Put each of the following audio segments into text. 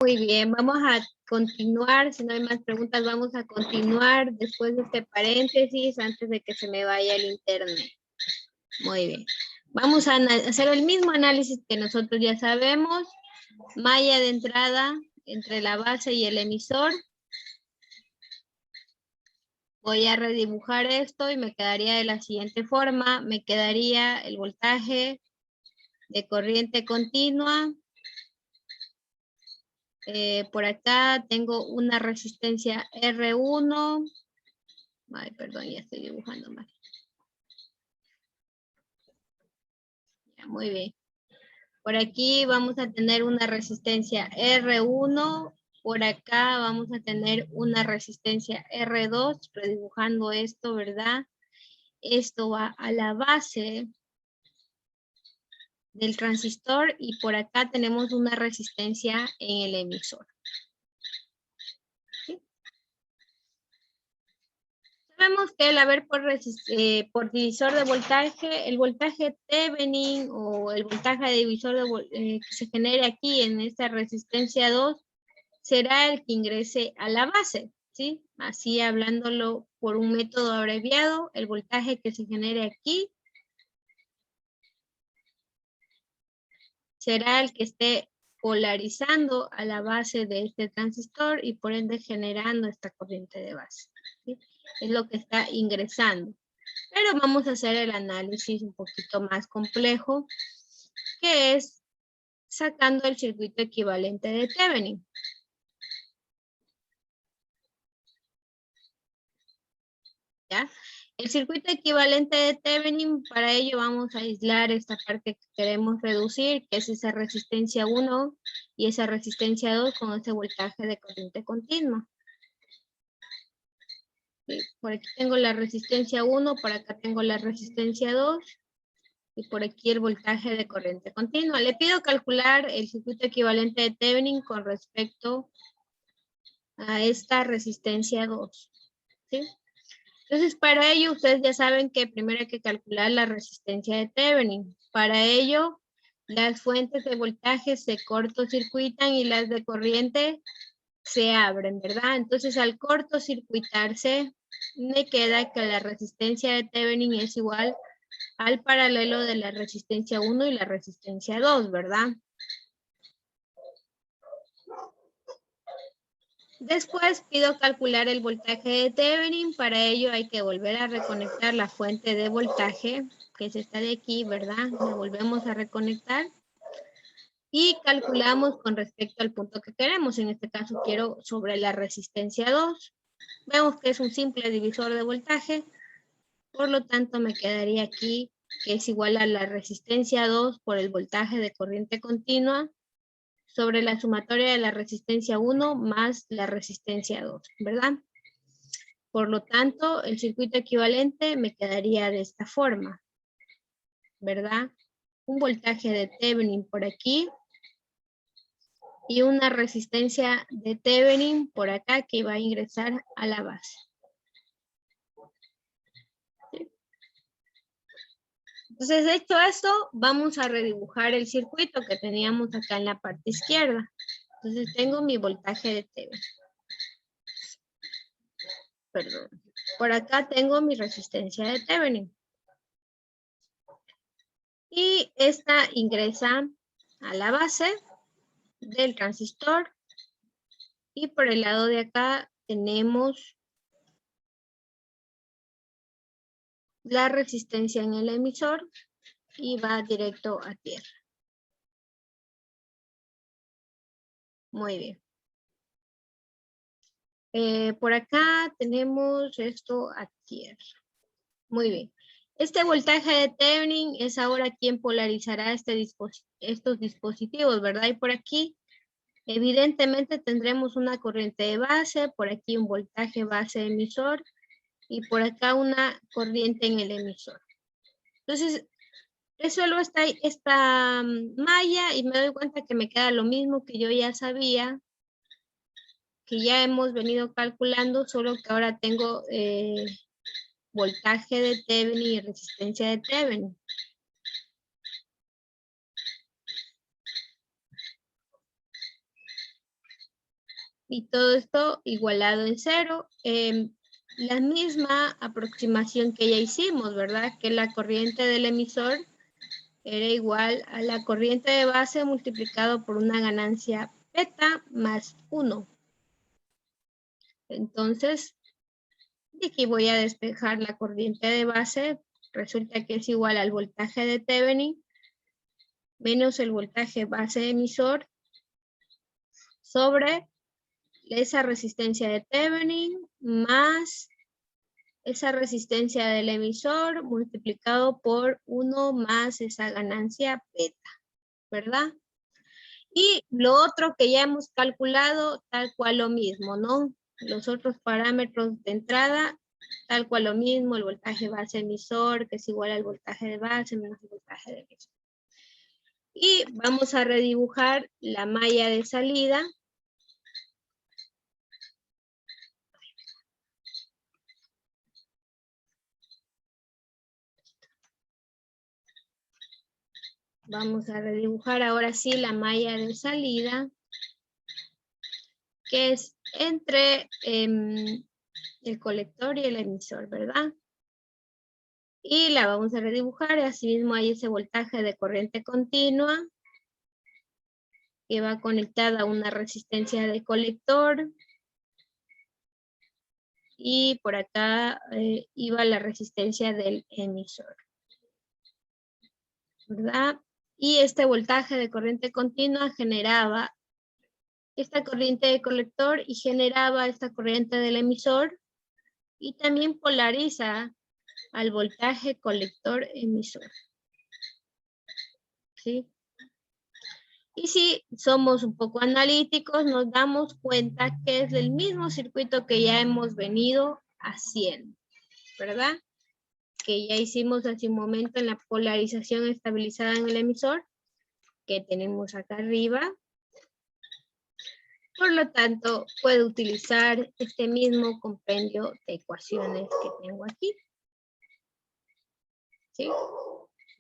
Muy bien, vamos a continuar. Si no hay más preguntas, vamos a continuar después de este paréntesis antes de que se me vaya el internet. Muy bien. Vamos a hacer el mismo análisis que nosotros ya sabemos. Malla de entrada entre la base y el emisor. Voy a redibujar esto y me quedaría de la siguiente forma. Me quedaría el voltaje de corriente continua. Por acá tengo una resistencia R1. Ay, perdón, ya estoy dibujando mal. Ya, muy bien. Por aquí vamos a tener una resistencia R1. Por acá vamos a tener una resistencia R2. Redibujando esto, ¿verdad? Esto va a la base del transistor y por acá tenemos una resistencia en el emisor. ¿Sí? Sabemos que al haber por divisor de voltaje, el voltaje Thevenin o el voltaje de divisor que se genere aquí en esta resistencia 2 será el que ingrese a la base, ¿sí? Así hablándolo por un método abreviado, el voltaje que se genere aquí será el que esté polarizando a la base de este transistor y por ende generando esta corriente de base, ¿sí? Es lo que está ingresando. Pero vamos a hacer el análisis un poquito más complejo, que es sacando el circuito equivalente de Thevenin. ¿Ya? El circuito equivalente de Thevenin, para ello vamos a aislar esta parte que queremos reducir, que es esa resistencia 1 y esa resistencia 2 con ese voltaje de corriente continua. ¿Sí? Por aquí tengo la resistencia 1, por acá tengo la resistencia 2 y por aquí el voltaje de corriente continua. Le pido calcular el circuito equivalente de Thevenin con respecto a esta resistencia 2. ¿Sí? Entonces, para ello, ustedes ya saben que primero hay que calcular la resistencia de Thevenin. Para ello, las fuentes de voltaje se cortocircuitan y las de corriente se abren, ¿verdad? Entonces, al cortocircuitarse, me queda que la resistencia de Thevenin es igual al paralelo de la resistencia 1 y la resistencia 2, ¿verdad? Después pido calcular el voltaje de Thevenin. Para ello hay que volver a reconectar la fuente de voltaje, que es esta de aquí, ¿verdad? La volvemos a reconectar. Y calculamos con respecto al punto que queremos. En este caso quiero sobre la resistencia 2. Vemos que es un simple divisor de voltaje. Por lo tanto me quedaría aquí que es igual a la resistencia 2 por el voltaje de corriente continua sobre la sumatoria de la resistencia 1 más la resistencia 2, ¿verdad? Por lo tanto, el circuito equivalente me quedaría de esta forma, ¿verdad? Un voltaje de Thevenin por aquí y una resistencia de Thevenin por acá que va a ingresar a la base. ¿Sí? Entonces, hecho esto, vamos a redibujar el circuito que teníamos acá en la parte izquierda. Entonces, tengo mi voltaje de Thevenin. Perdón. Por acá tengo mi resistencia de Thevenin. Y esta ingresa a la base del transistor. Y por el lado de acá tenemos la resistencia en el emisor y va directo a tierra. Muy bien. Por acá tenemos esto a tierra. Muy bien. Este voltaje de Thevenin es ahora quien polarizará estos dispositivos, ¿verdad? Y por aquí, evidentemente, tendremos una corriente de base, por aquí un voltaje base emisor y por acá una corriente en el emisor. Entonces, resuelvo esta malla y me doy cuenta que me queda lo mismo que yo ya sabía, que ya hemos venido calculando, solo que ahora tengo voltaje de Thevenin y resistencia de Thevenin. Y todo esto igualado en 0. La misma aproximación que ya hicimos, ¿verdad? Que la corriente del emisor era igual a la corriente de base multiplicado por una ganancia beta más 1. Entonces, de aquí voy a despejar la corriente de base. Resulta que es igual al voltaje de Thevenin menos el voltaje base emisor sobre esa resistencia de Thevenin más esa resistencia del emisor multiplicado por 1 más esa ganancia beta, ¿verdad? Y lo otro que ya hemos calculado, tal cual lo mismo, ¿no? Los otros parámetros de entrada, tal cual lo mismo, el voltaje base emisor, que es igual al voltaje de base menos el voltaje de emisor. Y vamos a redibujar la malla de salida. Vamos a redibujar ahora sí la malla de salida, que es entre el colector y el emisor, ¿verdad? Y la vamos a redibujar, asimismo hay ese voltaje de corriente continua, que va conectada a una resistencia de colector, y por acá iba la resistencia del emisor, ¿verdad? Y este voltaje de corriente continua generaba esta corriente de colector y generaba esta corriente del emisor, y también polariza al voltaje colector emisor. ¿Sí? Y si somos un poco analíticos, nos damos cuenta que es el mismo circuito que ya hemos venido haciendo, ¿verdad? Que ya hicimos hace un momento en la polarización estabilizada en el emisor, que tenemos acá arriba. Por lo tanto, puedo utilizar este mismo compendio de ecuaciones que tengo aquí. ¿Sí?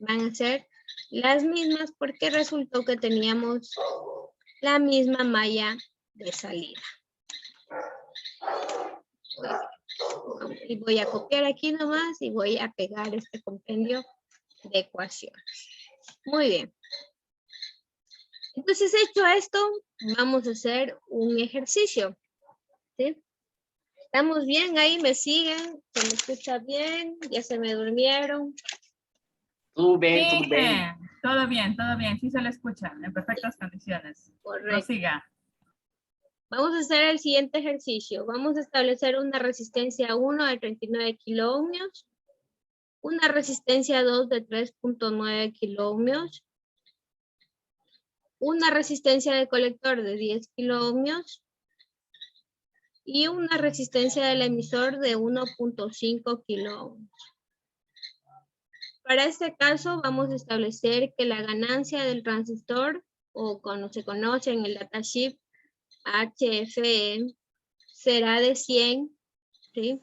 Van a ser las mismas porque resultó que teníamos la misma malla de salida. Y voy a copiar aquí nomás y voy a pegar este compendio de ecuaciones. Muy bien. Entonces, hecho esto, vamos a hacer un ejercicio. ¿Sí? ¿Estamos bien ahí? ¿Me siguen? ¿Se me escucha bien? ¿Ya se me durmieron? Todo bien, Sí, todo bien. todo bien, sí se le escucha, en perfectas condiciones. Correcto. Prosiga. Vamos a hacer el siguiente ejercicio. Vamos a establecer una resistencia 1 de 39 kiloohmios, una resistencia 2 de 3.9 kiloohmios, una resistencia de colector de 10 kiloohmios y una resistencia del emisor de 1.5 kiloohmios. Para este caso vamos a establecer que la ganancia del transistor, o como se conoce en el datasheet, HFE, será de 100, ¿sí?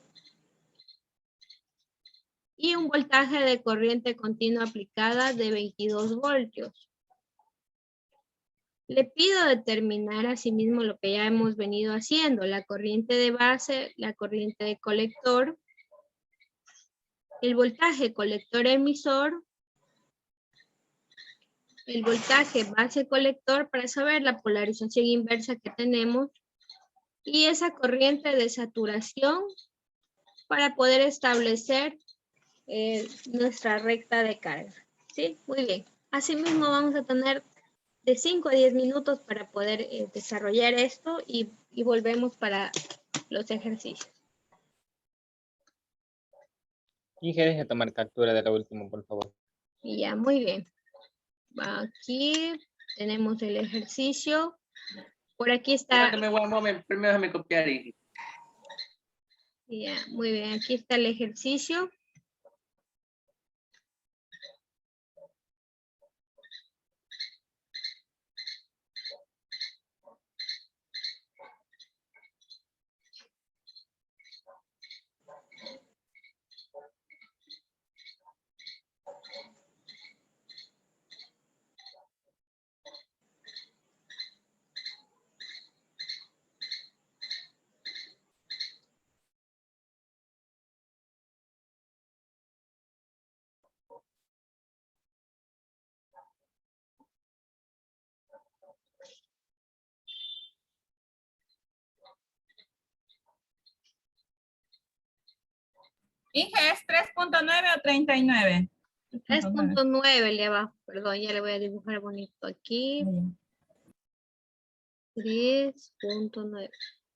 Y un voltaje de corriente continua aplicada de 22 voltios. Le pido determinar asimismo lo que ya hemos venido haciendo, la corriente de base, la corriente de colector, el voltaje colector emisor, el voltaje base colector para saber la polarización inversa que tenemos y esa corriente de saturación para poder establecer nuestra recta de carga. ¿Sí? Muy bien. Asimismo vamos a tener de 5 a 10 minutos para poder desarrollar esto y volvemos para los ejercicios. Y que deje tomar captura de lo último, por favor. Y ya, muy bien. Aquí tenemos el ejercicio. Por aquí está. Espérate, un momento, primero déjame copiar y... Ya, muy bien. Aquí está el ejercicio. Inge, ¿es 3.9 o 39? 3.9 le va, perdón, ya le voy a dibujar bonito aquí. 3.9.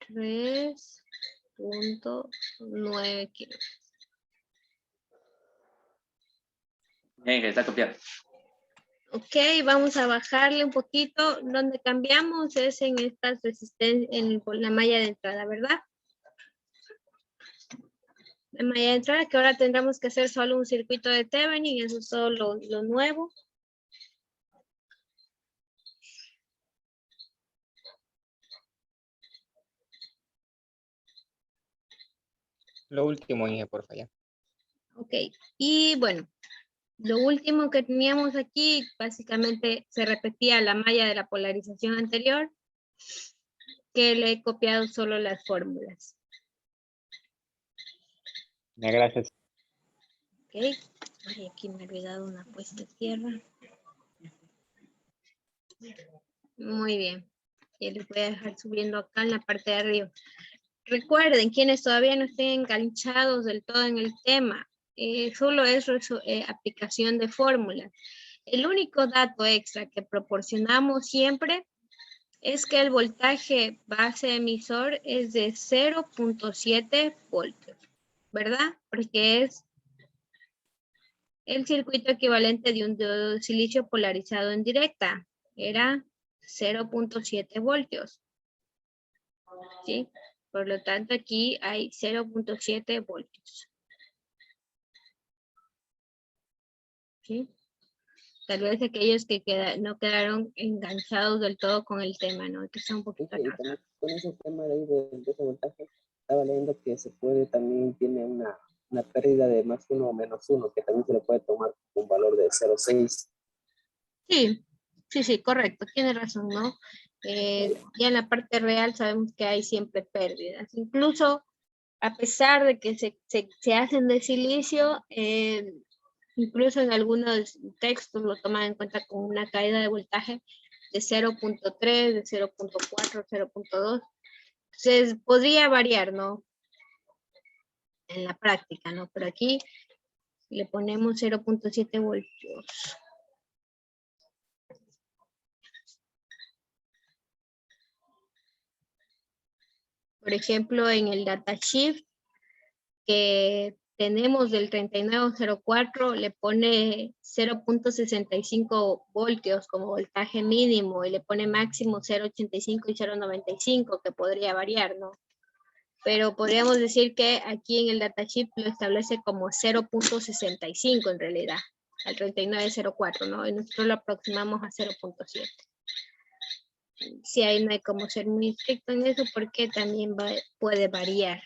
3.9 kilos. Bien, está copiado. Ok, vamos a bajarle un poquito. Donde cambiamos es en estas resistencias, en la malla de entrada, ¿verdad? La malla de entrada, que ahora tendremos que hacer solo un circuito de Thevenin, eso es todo lo nuevo. Lo último, Inge, por favor. Ok, y bueno, lo último que teníamos aquí, básicamente se repetía la malla de la polarización anterior, que le he copiado solo las fórmulas. Gracias. Ok, ay, aquí me he olvidado una puesta de tierra. Muy bien, y les voy a dejar subiendo acá en la parte de arriba. Recuerden, quienes todavía no estén enganchados del todo en el tema, solo es aplicación de fórmulas. El único dato extra que proporcionamos siempre es que el voltaje base emisor es de 0.7 voltios, ¿verdad? Porque es el circuito equivalente de un diodo de silicio polarizado en directa. Era 0.7 voltios. ¿Sí? Por lo tanto, aquí hay 0.7 voltios. ¿Sí? Tal vez aquellos que no quedaron enganchados del todo con el tema, ¿no? Que está un poquito Y atrás. también con ese tema de ahí de ese voltaje, estaba leyendo que se puede también, tiene una pérdida de más uno o menos uno, que también se le puede tomar un valor de 0,6. Sí, correcto, tiene razón, ¿no? Ya en la parte real sabemos que hay siempre pérdidas. Incluso a pesar de que se hacen de silicio, incluso en algunos textos lo toman en cuenta con una caída de voltaje de 0.3, de 0.4, 0.2. Entonces podría variar, ¿no? En la práctica, ¿no? Pero aquí le ponemos 0.7 voltios. Por ejemplo, en el datasheet que tenemos del 3904 le pone 0.65 voltios como voltaje mínimo y le pone máximo 0.85 y 0.95 que podría variar, ¿no? Pero podríamos decir que aquí en el datasheet lo establece como 0.65 en realidad, al 3904, ¿no? Y nosotros lo aproximamos a 0.7. Sí, ahí no hay como ser muy estricto en eso porque también puede variar.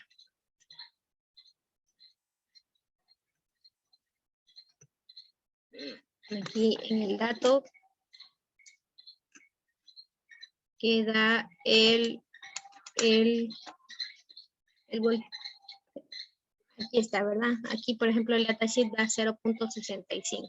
Aquí en el dato queda el aquí está, ¿verdad? Aquí, por ejemplo, el datasheet da 0.65.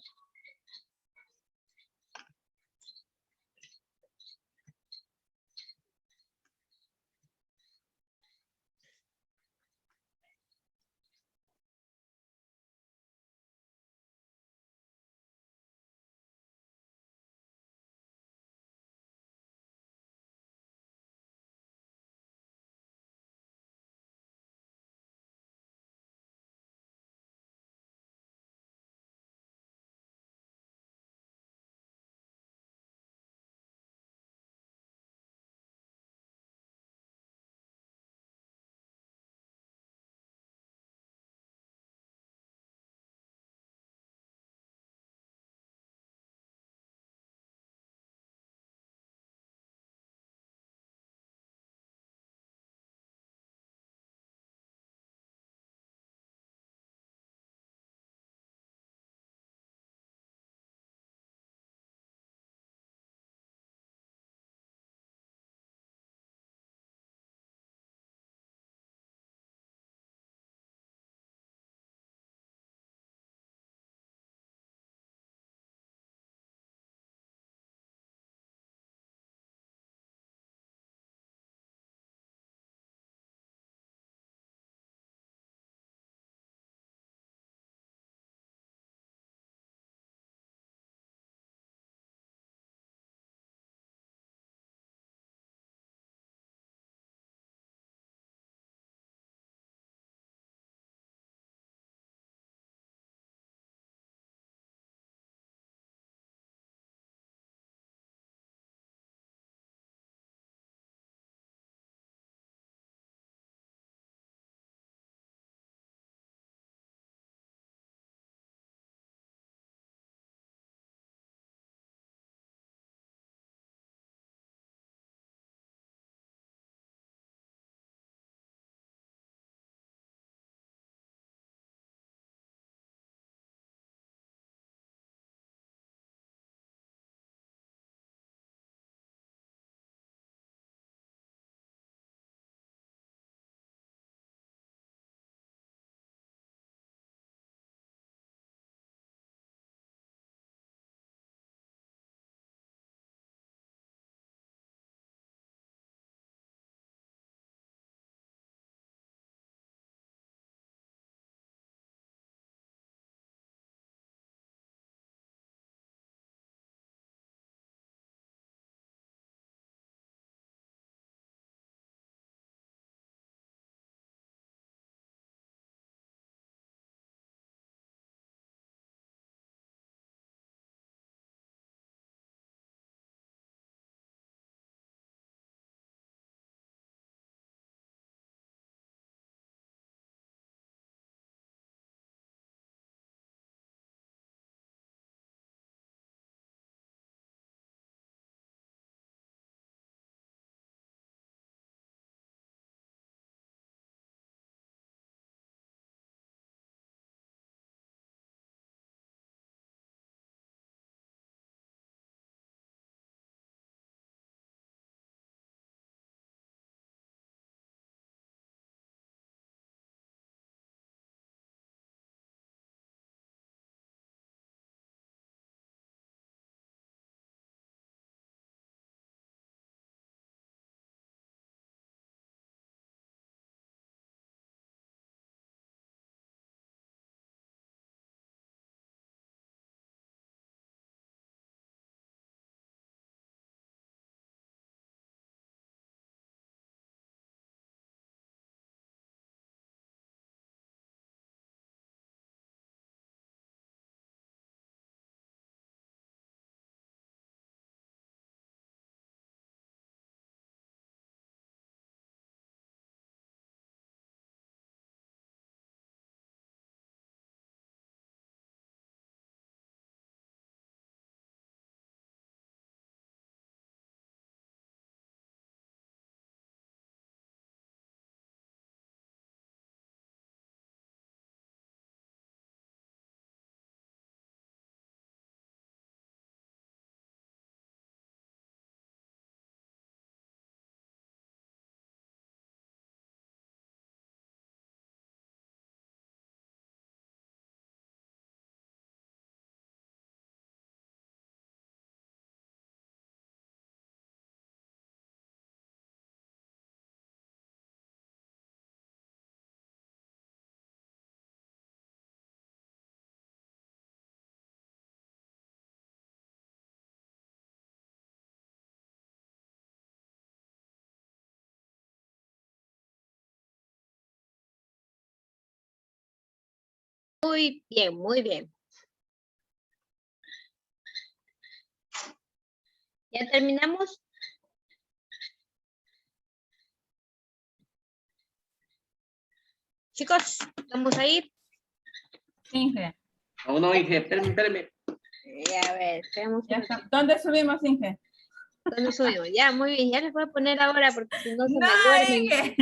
Muy bien, muy bien. ¿Ya terminamos? Chicos, vamos a ir. Inge, No, no, Inge, espérame. A ver, veamos. ya está. ¿Dónde subimos, Inge? ¿Dónde subimos? Ya, muy bien. Ya les voy a poner ahora porque si no se No, me duermen. Inge.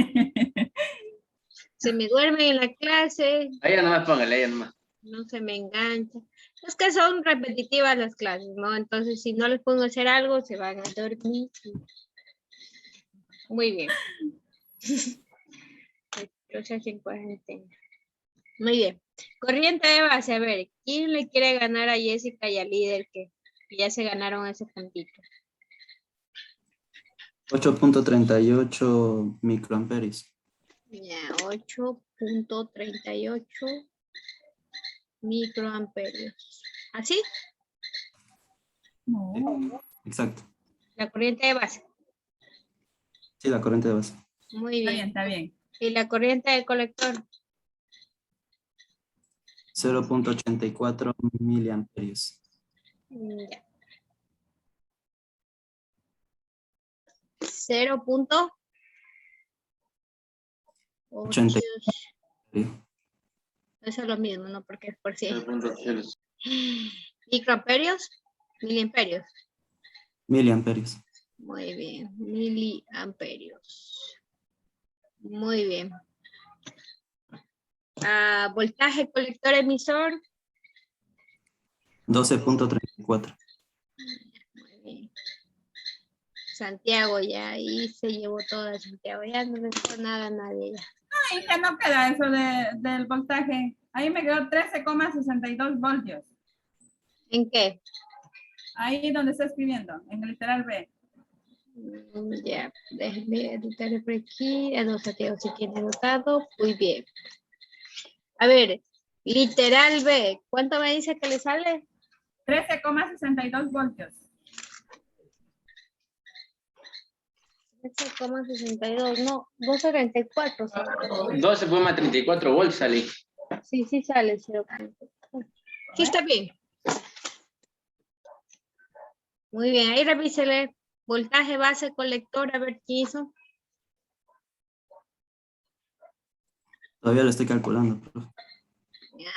Se me duermen en la clase. Ahí nomás póngale, ahí nomás. No se me engancha. Es que son repetitivas las clases, ¿no? Entonces, si no les pongo a hacer algo, se van a dormir. Muy bien. Entonces, en cuarentena. Muy bien. Corriente de base, a ver, ¿quién le quiere ganar a Jessica y al líder que ya se ganaron ese puntito? 8.38 microamperios. Ya, 8.38 microamperios. ¿Así? No. Exacto. La corriente de base. Sí, la corriente de base. Muy Está bien. bien, está bien. ¿Y la corriente de colector? 0.84 miliamperios. Ya. 0.8. 80. Eso es lo mismo, ¿no? Porque es por 100. 0.0. ¿Microamperios? Miliamperios. Miliamperios. Muy bien. Miliamperios. Muy bien. Voltaje colector emisor. 12.34. Muy bien. Santiago ya ahí se llevó toda Santiago. Ya no le dejó nada a nadie ya. No, Inge, no queda eso del voltaje. Ahí me quedó 13,62 voltios. ¿En qué? Ahí donde está escribiendo, en el literal B. Ya, déjenme editar por aquí. No, Santiago sí tiene anotado. Muy bien. A ver, literal B. ¿Cuánto me dice que le sale? 13,62 voltios. 13,62, no, 2,74. 12,34 volts salí. Sí, sí sale 0. Sí, está bien. Muy bien, ahí revísele. Voltaje base colector, a ver qué hizo. Todavía lo estoy calculando, profe.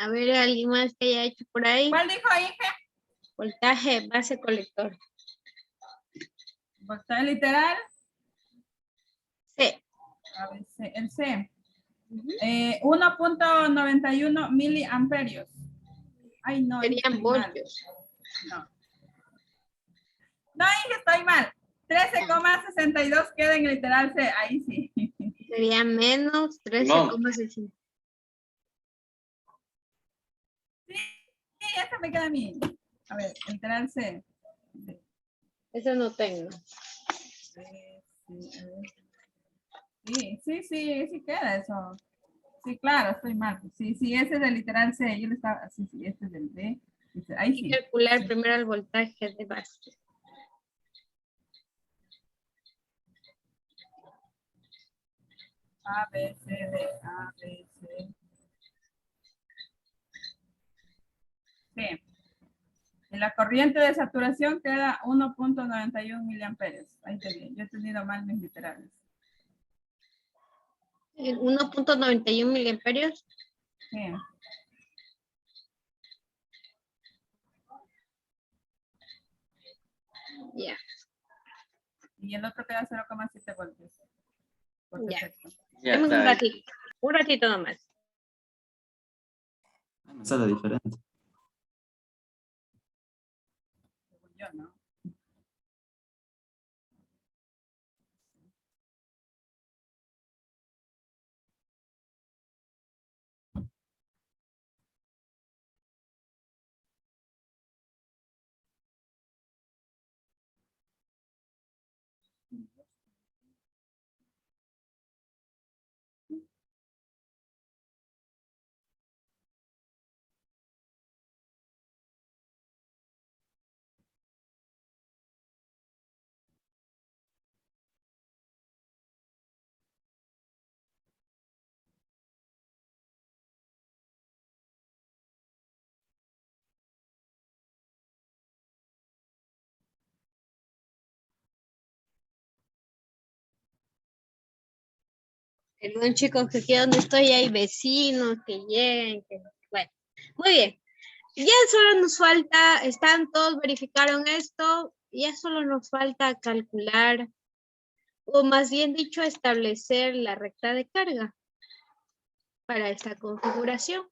A ver, alguien más que haya hecho por ahí. ¿Cuál dijo, Inge? Voltaje base colector. Voltaje literal. Sí. A ver, el C. 1.91 miliamperios. Ay, no, Inge, Serían estoy mal. voltios. No. No, Inge, estoy mal. 13,62 queda en el literal C. Ahí sí. Sería menos 13,60. Sí, esa me queda a mí. A ver, el literal C. Eso no tengo. Sí queda eso. Sí, claro, estoy mal. Sí, ese es del literal C. Yo le estaba, sí, este es del B. Ahí Hay sí. que calcular Sí. primero el voltaje de base. A, B, C, D, A, B, C. C. En la corriente de saturación queda 1.91 miliamperios. Ahí está bien. Yo he tenido mal mis literales. 1.91 miliamperios. Sí. Ya. Y el otro queda 0,7 voltios. Por Ya. defecto. Ya Deme un está. ratito. Un ratito nomás. Me sale diferente. Según yo, ¿no? Perdón, chicos, que aquí donde estoy hay vecinos que lleguen. Bueno, muy bien. Ya solo nos falta, están todos, verificaron esto, ya solo nos falta calcular, o más bien dicho, establecer la recta de carga para esta configuración.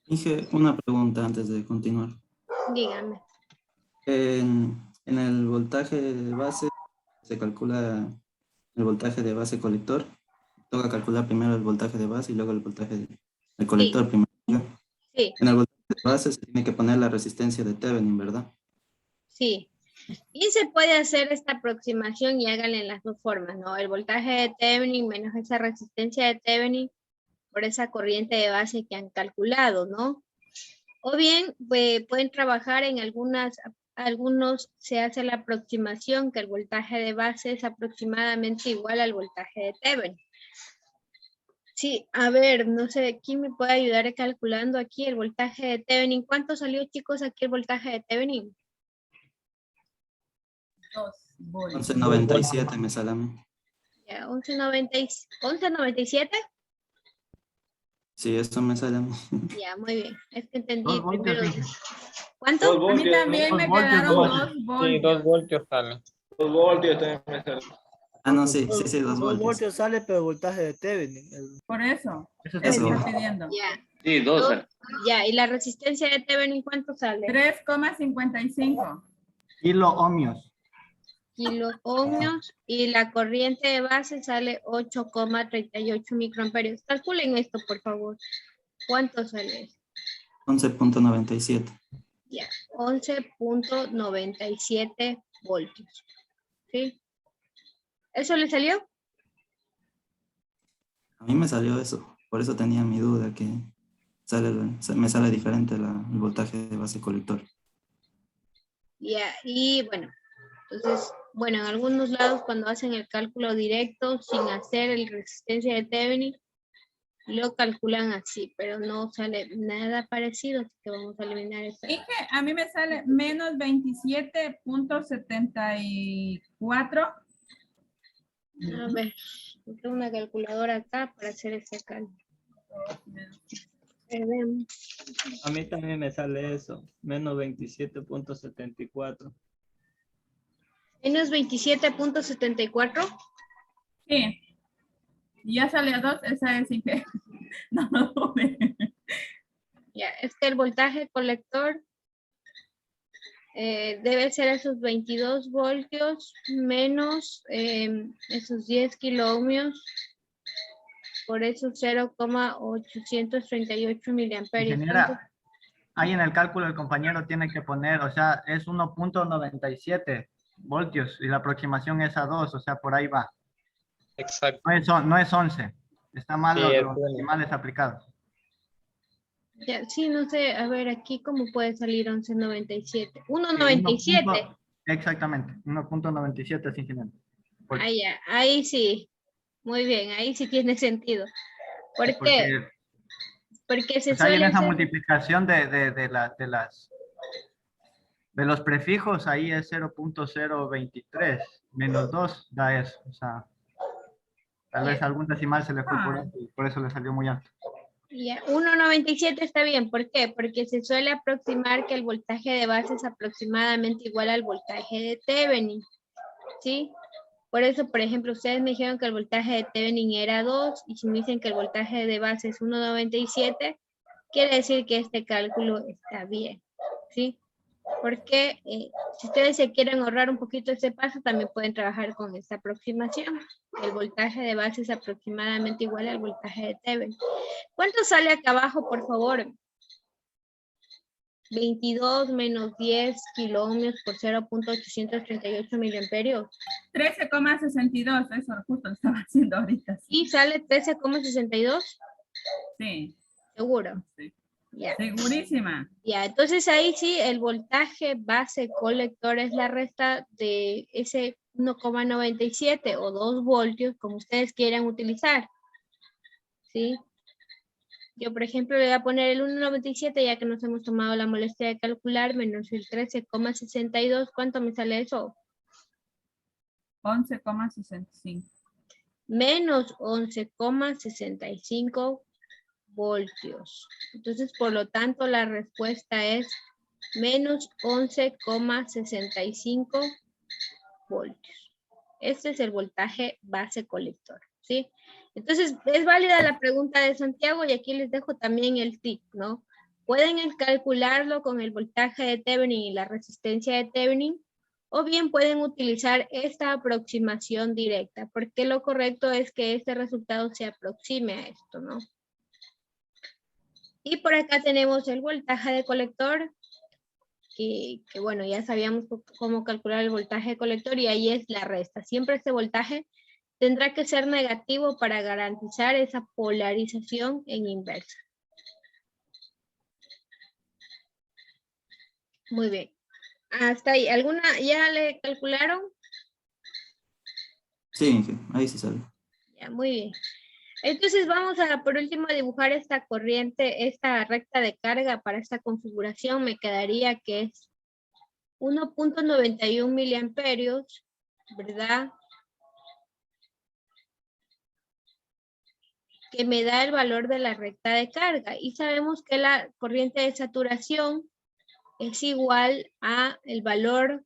Inge, una pregunta antes de continuar. Dígame. En el voltaje de base se calcula el voltaje de base colector. Toca calcular primero el voltaje de base y luego el voltaje del colector primero. Sí, En el voltaje de base se tiene que poner la resistencia de Thevenin, ¿verdad? sí. Y se puede hacer esta aproximación y háganle en las dos formas, ¿no? El voltaje de Thevenin menos esa resistencia de Thevenin por esa corriente de base que han calculado, ¿no? O bien pueden trabajar en algunos se hace la aproximación que el voltaje de base es aproximadamente igual al voltaje de Thevenin. Sí, a ver, no sé, ¿quién me puede ayudar calculando aquí el voltaje de Thevenin? ¿Cuánto salió, chicos, aquí el voltaje de Thevenin? 2 volts. 1197 me sale a mí. Ya, 11.97. Sí, esto me sale a mí. Ya, muy bien. Es que entendí 2 voltios, primero. Inge. ¿Cuánto? A mí también me 2 voltios, quedaron 2 2 Sí, voltios. 2 voltios sale. 2 voltios también me sale. Ah, no, sí, 2 2 voltios. voltios sale, pero el voltaje de Thevenin. Por eso. Eso Eso está Eso. está pidiendo. Ya, Sí, 2 sale. ya. ¿Y la resistencia de Thevenin cuánto sale? 3,55. kilo ohmios. Kilo ohmios. Y la corriente de base sale 8,38 microamperios. Calculen esto, por favor. ¿Cuánto sale? 11.97. Ya, 11.97 voltios. ¿Sí? ¿Eso le salió? A mí me salió eso. Por eso tenía mi duda que me sale diferente el voltaje de base colector. Ya, y bueno, entonces, bueno, en algunos lados cuando hacen el cálculo directo sin hacer el resistencia de Thevenin, lo calculan así, pero no sale nada parecido, así que vamos a eliminar esta. Dije, a mí me sale menos 27.74. A ver, tengo una calculadora acá para hacer ese cálculo. Perdón. A mí también me sale eso, menos 27.74. Menos 27.74. Sí. Y ya sale a 2, esa es Inge. No, no, Ya, es que el voltaje colector debe ser esos 22 voltios menos esos 10 kiloohmios por esos 0,838 miliamperios. Ingeniera, ahí en el cálculo el compañero tiene que poner, o sea, es 1.97 voltios y la aproximación es a 2, o sea, por ahí va. Exacto. No es 11. Está mal Sí, los es bueno. decimales aplicados. Ya, sí, no sé, a ver, aquí cómo puede salir 11.97. 1.97. Exactamente, 1.97 es ingeniero. Porque- Ah, ya, ahí sí. Muy bien, ahí sí tiene sentido. ¿Por qué? porque Porque se pues ahí en suele esa hacer... multiplicación de los prefijos, ahí es 0.023 menos 2 da eso. O sea, tal vez algún decimal se le fue por alto y por eso le salió muy alto. Ya, 1.97 está bien. ¿Por qué? Porque se suele aproximar que el voltaje de base es aproximadamente igual al voltaje de Thevenin. ¿Sí? Por eso, por ejemplo, ustedes me dijeron que el voltaje de Thevenin era 2 y si me dicen que el voltaje de base es 1.97, quiere decir que este cálculo está bien. ¿Sí? Porque si ustedes se quieren ahorrar un poquito este paso, también pueden trabajar con esta aproximación. El voltaje de base es aproximadamente igual al voltaje de Thevenin. ¿Cuánto sale acá abajo, por favor? 22 menos 10 kiloohmios por 0.838 miliamperios. 13,62, eso justo lo estaba haciendo ahorita. ¿Y sale 13,62? Sí, Seguro. sí. Ya. Segurísima. Ya, entonces ahí sí el voltaje base colector es la resta de ese 1,97 o 2 voltios, como ustedes quieran utilizar. ¿Sí? Yo, por ejemplo, le voy a poner el 1,97 ya que nos hemos tomado la molestia de calcular, menos el 13,62. ¿Cuánto me sale eso? 11,65. menos 11,65 voltios. Entonces, por lo tanto, la respuesta es menos 11,65 voltios. Este es el voltaje base colector, ¿sí? Entonces, es válida la pregunta de Santiago y aquí les dejo también el tip, ¿no? Pueden calcularlo con el voltaje de Thevenin y la resistencia de Thevenin, o bien pueden utilizar esta aproximación directa, porque lo correcto es que este resultado se aproxime a esto, ¿no? Y por acá tenemos el voltaje de colector, que bueno, ya sabíamos cómo calcular el voltaje de colector y ahí es la resta. Siempre este voltaje tendrá que ser negativo para garantizar esa polarización en inversa. Muy bien. Hasta ahí. ¿Alguna ya le calcularon? Sí, ahí sí sale. Ya, muy bien. Entonces vamos a por último a dibujar esta corriente, esta recta de carga para esta configuración. Me quedaría que es 1.91 miliamperios, ¿verdad? Que me da el valor de la recta de carga. Y sabemos que la corriente de saturación es igual a el valor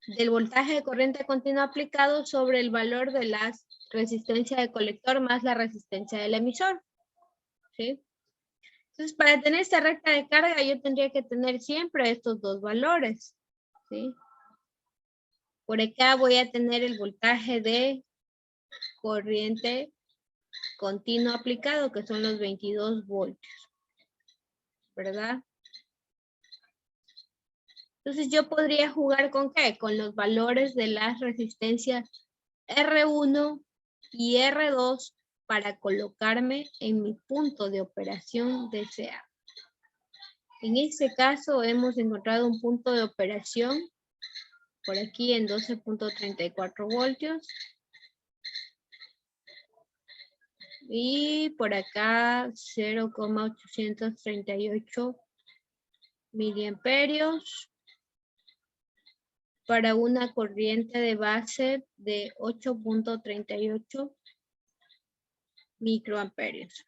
del voltaje de corriente continua aplicado sobre el valor de la resistencia de colector más la resistencia del emisor. ¿Sí? Entonces, para tener esta recta de carga, yo tendría que tener siempre estos dos valores. ¿Sí? Por acá voy a tener el voltaje de corriente continuo aplicado, que son los 22 voltios. ¿Verdad? Entonces yo podría jugar ¿con qué? Con los valores de las resistencias R1 y R2 para colocarme en mi punto de operación deseado. En este caso hemos encontrado un punto de operación por aquí en 12.34 voltios. Y por acá 0,838 miliamperios. Para una corriente de base de 8.38 microamperios.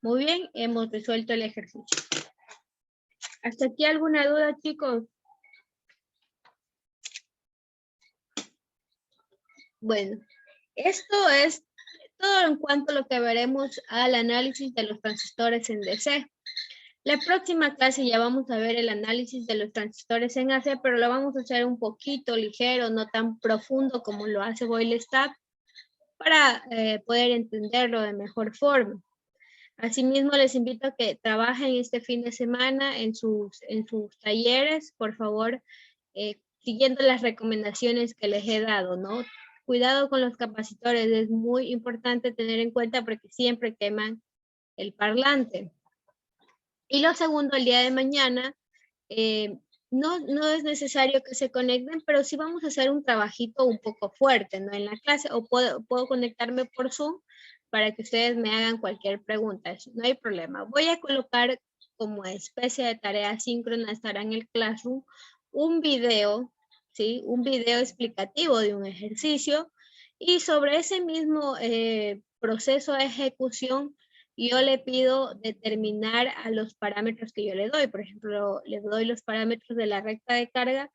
Muy bien, hemos resuelto el ejercicio. ¿Hasta aquí alguna duda, chicos? Bueno, esto es todo en cuanto a lo que veremos al análisis de los transistores en DC. La próxima clase ya vamos a ver el análisis de los transistores en AC, pero lo vamos a hacer un poquito ligero, no tan profundo como lo hace Boyle-Stapp, para poder entenderlo de mejor forma. Asimismo, les invito a que trabajen este fin de semana en sus talleres, por favor, siguiendo las recomendaciones que les he dado, ¿no? Cuidado con los capacitores, es muy importante tener en cuenta porque siempre queman el parlante. Y lo segundo, el día de mañana, no es necesario que se conecten, pero sí vamos a hacer un trabajito un poco fuerte, ¿no? En la clase, o puedo conectarme por Zoom para que ustedes me hagan cualquier pregunta, no hay problema. Voy a colocar como especie de tarea síncrona, estará en el Classroom, un video, ¿sí? Un video explicativo de un ejercicio, y sobre ese mismo proceso de ejecución, yo le pido determinar a los parámetros que yo le doy. Por ejemplo, le doy los parámetros de la recta de carga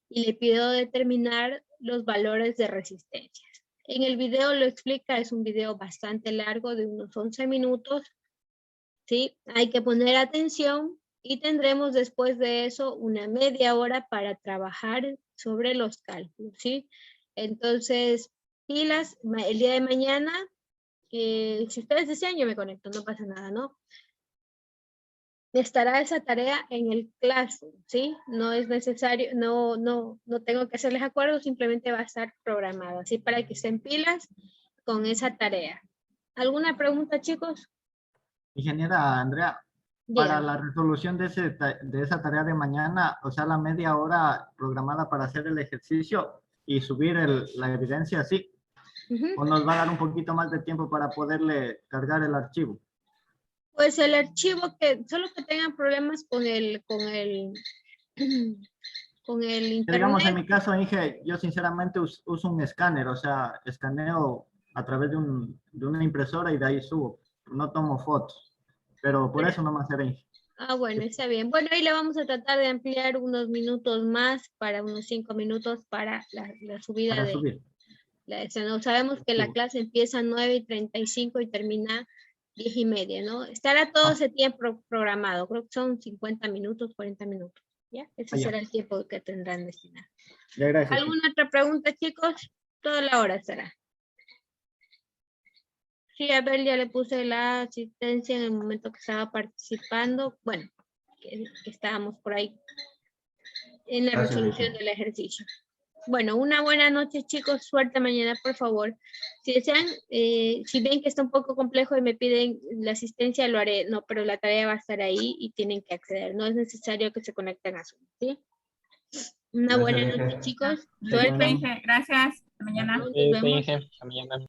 y le pido determinar los valores de resistencias. En el video lo explica, es un video bastante largo de unos 11 minutos. ¿Sí? Hay que poner atención y tendremos después de eso una media hora para trabajar sobre los cálculos. ¿Sí? Entonces, pilas, el día de mañana. Si ustedes desean, yo me conecto, no pasa nada, ¿no? Estará esa tarea en el Classroom, ¿sí? No es necesario, no tengo que hacerles acuerdo, simplemente va a estar programado, ¿sí? Para que estén pilas con esa tarea. ¿Alguna pregunta, chicos? Ingeniera Andrea, para la resolución de esa tarea de mañana, o sea, la media hora programada para hacer el ejercicio y subir la evidencia, ¿sí? ¿O nos va a dar un poquito más de tiempo para poderle cargar el archivo? Pues el archivo, solo que tengan problemas con con el internet. Digamos, en mi caso, Inge, yo sinceramente uso un escáner, o sea, escaneo a través de una impresora y de ahí subo. No tomo fotos, pero por eso no me hace Inge. Ah, bueno, está bien. Bueno, ahí le vamos a tratar de ampliar unos minutos más, para unos 5 minutos para la subida Para de subir. la no, sabemos que la clase empieza a 9:35 y termina 10:30, ¿no? Estará todo ese tiempo programado, creo que son 50 minutos, 40 minutos, ¿ya? Ese Ah, ya. será el tiempo que tendrán destinado. Ya, gracias. ¿Alguna otra pregunta, chicos? Toda la hora será. Sí, a ver, ya le puse la asistencia en el momento que estaba participando. Bueno, que estábamos por ahí en la Gracias, resolución Luisa. del ejercicio. Bueno, una buena noche, chicos. Suerte mañana, por favor. Si desean, si ven que está un poco complejo y me piden la asistencia, lo haré. No, pero la tarea va a estar ahí y tienen que acceder. No es necesario que se conecten a Zoom, ¿sí? Una Gracias, buena Inge. noche, chicos. Listo, Suerte. Inge, gracias. Hasta mañana. Nos Sí, vemos. Inge. Hasta mañana.